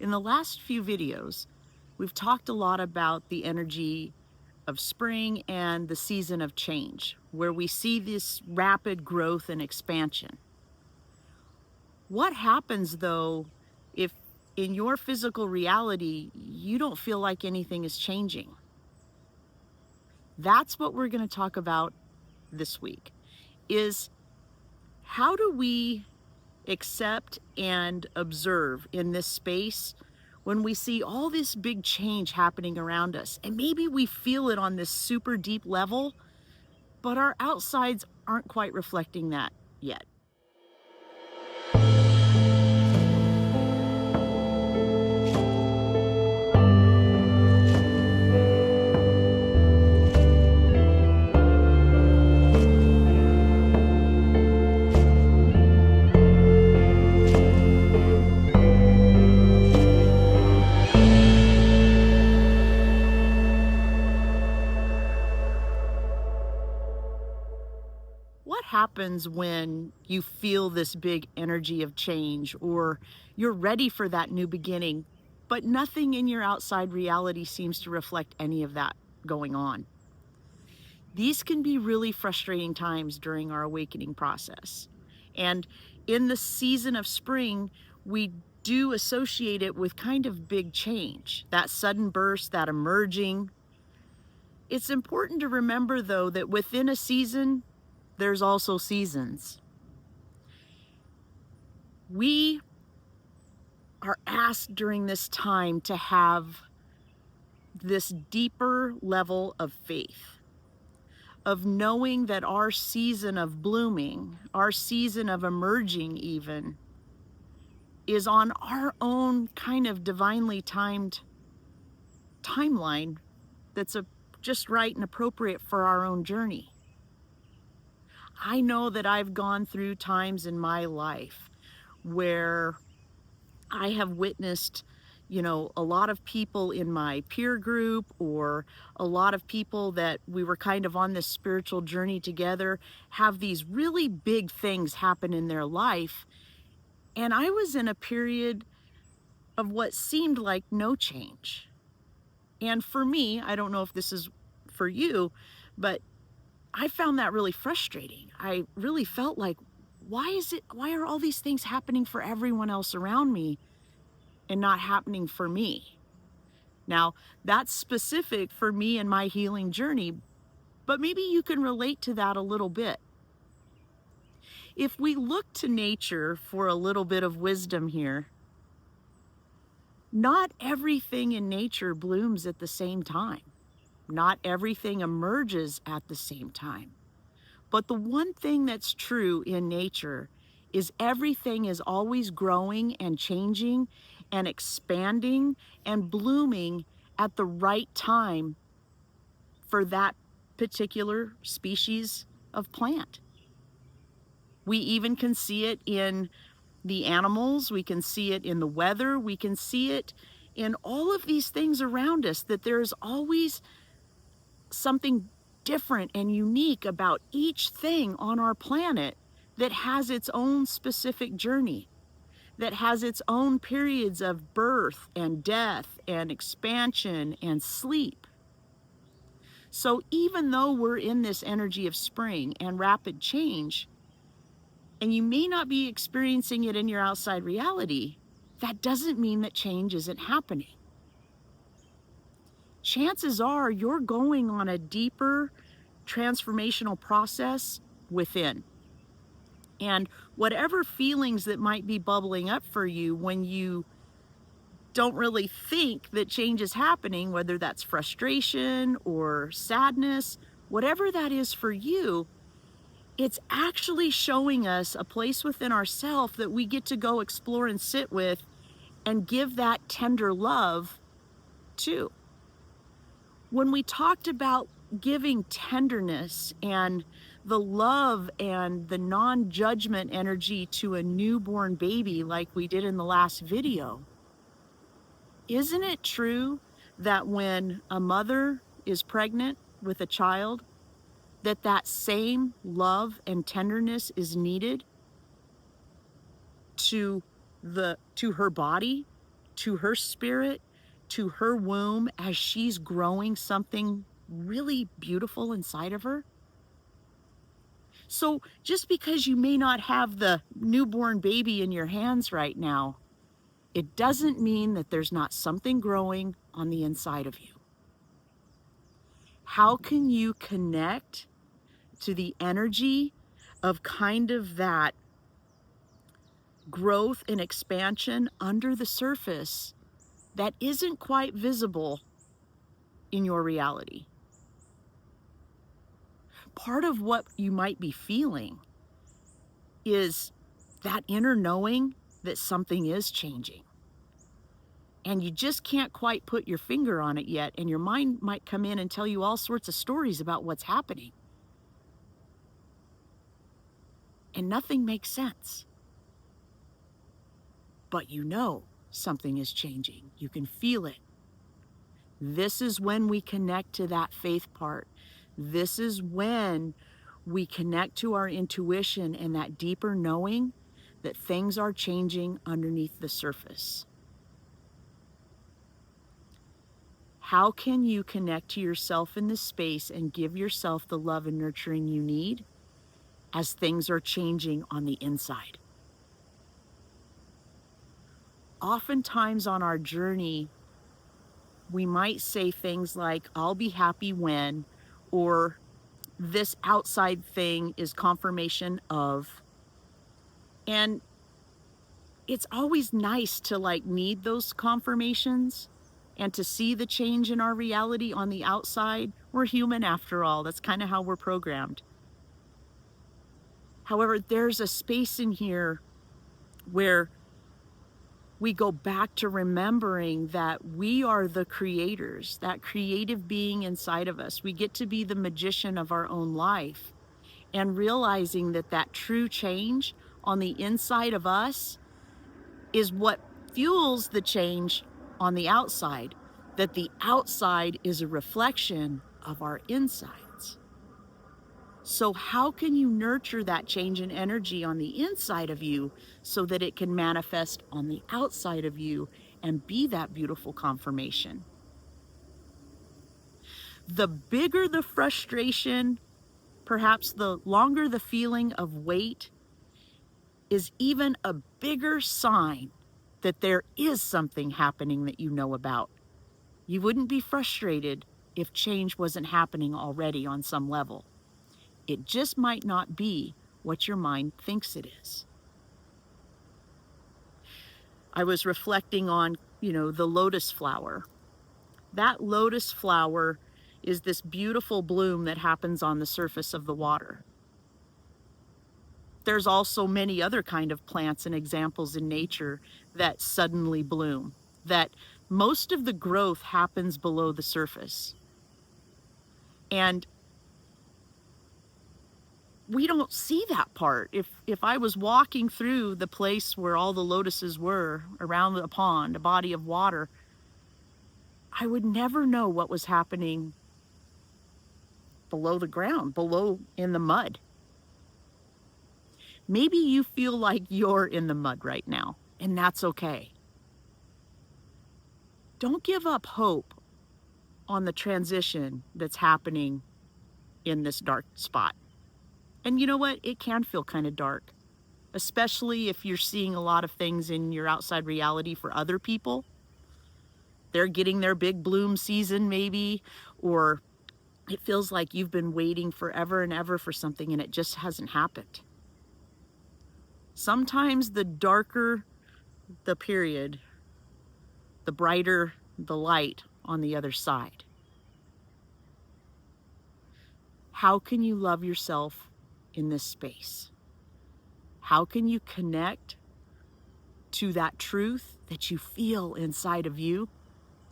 In the last few videos, we've talked a lot about the energy of spring and the season of change, where we see this rapid growth and expansion. What happens though if in your physical reality you don't feel like anything is changing? That's what we're going to talk about this week, is how do we accept and observe in this space when we see all this big change happening around us, and maybe we feel it on this super deep level, but our outsides aren't quite reflecting that yet. What happens when you feel this big energy of change, or you're ready for that new beginning, but nothing in your outside reality seems to reflect any of that going on? These can be really frustrating times during our awakening process. And in the season of spring, we do associate it with kind of big change, that sudden burst, that emerging. It's important to remember, though, that within a season, there's also seasons. We are asked during this time to have this deeper level of faith, of knowing that our season of blooming, our season of emerging even, is on our own kind of divinely timed timeline that's just right and appropriate for our own journey. I know that I've gone through times in my life where I have witnessed, a lot of people in my peer group, or a lot of people that we were kind of on this spiritual journey together, have these really big things happen in their life. And I was in a period of what seemed like no change. And for me, I don't know if this is for you, but I found that really frustrating. I really felt like, why are all these things happening for everyone else around me and not happening for me? Now, that's specific for me and my healing journey, but maybe you can relate to that a little bit. If we look to nature for a little bit of wisdom here, not everything in nature blooms at the same time. Not everything emerges at the same time. But the one thing that's true in nature is everything is always growing and changing and expanding and blooming at the right time for that particular species of plant. We even can see it in the animals, we can see it in the weather, we can see it in all of these things around us, that there's always something different and unique about each thing on our planet that has its own specific journey, that has its own periods of birth and death and expansion and sleep. So even though we're in this energy of spring and rapid change, and you may not be experiencing it in your outside reality, that doesn't mean that change isn't happening. Chances are you're going on a deeper transformational process within. And whatever feelings that might be bubbling up for you when you don't really think that change is happening, whether that's frustration or sadness, whatever that is for you, it's actually showing us a place within ourselves that we get to go explore and sit with and give that tender love to. When we talked about giving tenderness and the love and the non-judgment energy to a newborn baby like we did in the last video, isn't it true that when a mother is pregnant with a child, that same love and tenderness is needed to her body to her spirit, to her womb as she's growing something really beautiful inside of her. So just because you may not have the newborn baby in your hands right now, it doesn't mean that there's not something growing on the inside of you. How can you connect to the energy of kind of that growth and expansion under the surface that isn't quite visible in your reality? Part of what you might be feeling is that inner knowing that something is changing. And you just can't quite put your finger on it yet. And your mind might come in and tell you all sorts of stories about what's happening. And nothing makes sense. But you know something is changing. You can feel it. This is when we connect to that faith part. This is when we connect to our intuition and that deeper knowing that things are changing underneath the surface. How can you connect to yourself in this space and give yourself the love and nurturing you need as things are changing on the inside? Oftentimes on our journey, we might say things like, I'll be happy when, or this outside thing is confirmation of. And it's always nice to need those confirmations and to see the change in our reality on the outside. We're human after all. That's kind of how we're programmed. However, there's a space in here where we go back to remembering that we are the creators, that creative being inside of us. We get to be the magician of our own life, and realizing that that true change on the inside of us is what fuels the change on the outside, that the outside is a reflection of our insides. So how can you nurture that change in energy on the inside of you so that it can manifest on the outside of you and be that beautiful confirmation? The bigger the frustration, perhaps the longer the feeling of weight, is even a bigger sign that there is something happening that you know about. You wouldn't be frustrated if change wasn't happening already on some level. It just might not be what your mind thinks it is. I was reflecting on, the lotus flower. That lotus flower is this beautiful bloom that happens on the surface of the water. There's also many other kind of plants and examples in nature that suddenly bloom, that most of the growth happens below the surface. And we don't see that part. If I was walking through the place where all the lotuses were, around a pond, a body of water, I would never know what was happening below the ground, below in the mud. Maybe you feel like you're in the mud right now, and that's okay. Don't give up hope on the transition that's happening in this dark spot. And you know what? It can feel kind of dark, especially if you're seeing a lot of things in your outside reality for other people. They're getting their big bloom season maybe, or it feels like you've been waiting forever and ever for something and it just hasn't happened. Sometimes the darker the period, the brighter the light on the other side. How can you love yourself in this space? How can you connect to that truth that you feel inside of you,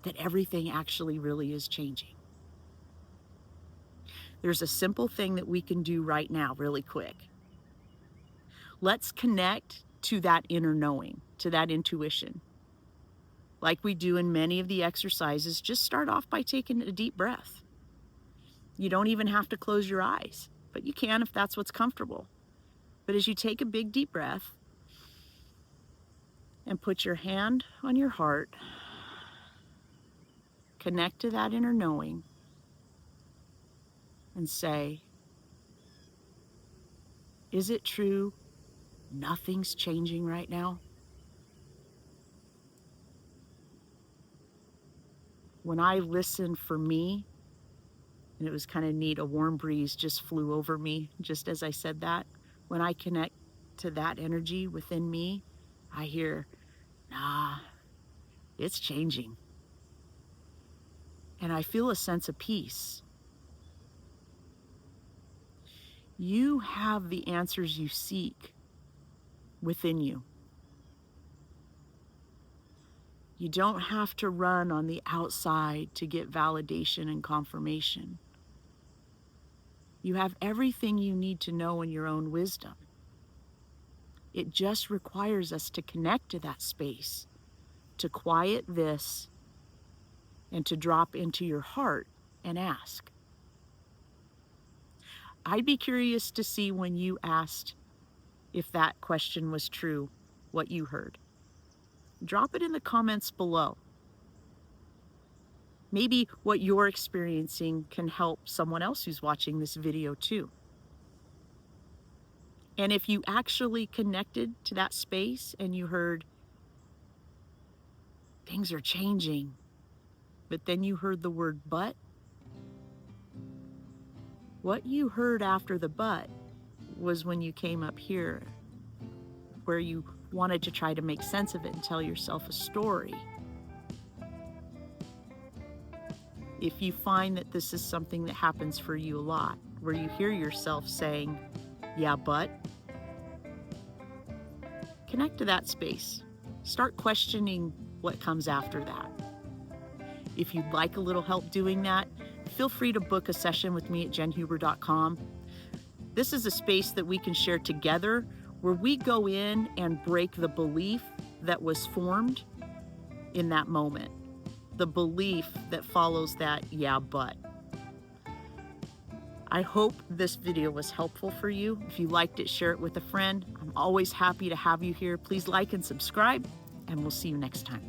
that everything actually really is changing? There's a simple thing that we can do right now, really quick. Let's connect to that inner knowing, to that intuition. Like we do in many of the exercises, just start off by taking a deep breath. You don't even have to close your eyes, but you can if that's what's comfortable. But as you take a big deep breath, And put your hand on your heart. Connect to that inner knowing and say, is it true nothing's changing right now? When I listened for me, and it was kind of neat, a warm breeze just flew over me just as I said that. When I connect to that energy within me, I hear, nah, it's changing. And I feel a sense of peace. You have the answers you seek within you. You don't have to run on the outside to get validation and confirmation. You have everything you need to know in your own wisdom. It just requires us to connect to that space, to quiet this, and to drop into your heart and ask. I'd be curious to see when you asked if that question was true, what you heard. Drop it in the comments below. Maybe what you're experiencing can help someone else who's watching this video too. And if you actually connected to that space and you heard, things are changing, but then you heard the word but, what you heard after the but was when you came up here, where you wanted to try to make sense of it and tell yourself a story. If you find that this is something that happens for you a lot, where you hear yourself saying, yeah, but, connect to that space. Start questioning what comes after that. If you'd like a little help doing that, feel free to book a session with me at jenhuber.com. This is a space that we can share together, where we go in and break the belief that was formed in that moment, the belief that follows that yeah, but. I hope this video was helpful for you. If you liked it, share it with a friend. I'm always happy to have you here. Please like and subscribe, and we'll see you next time.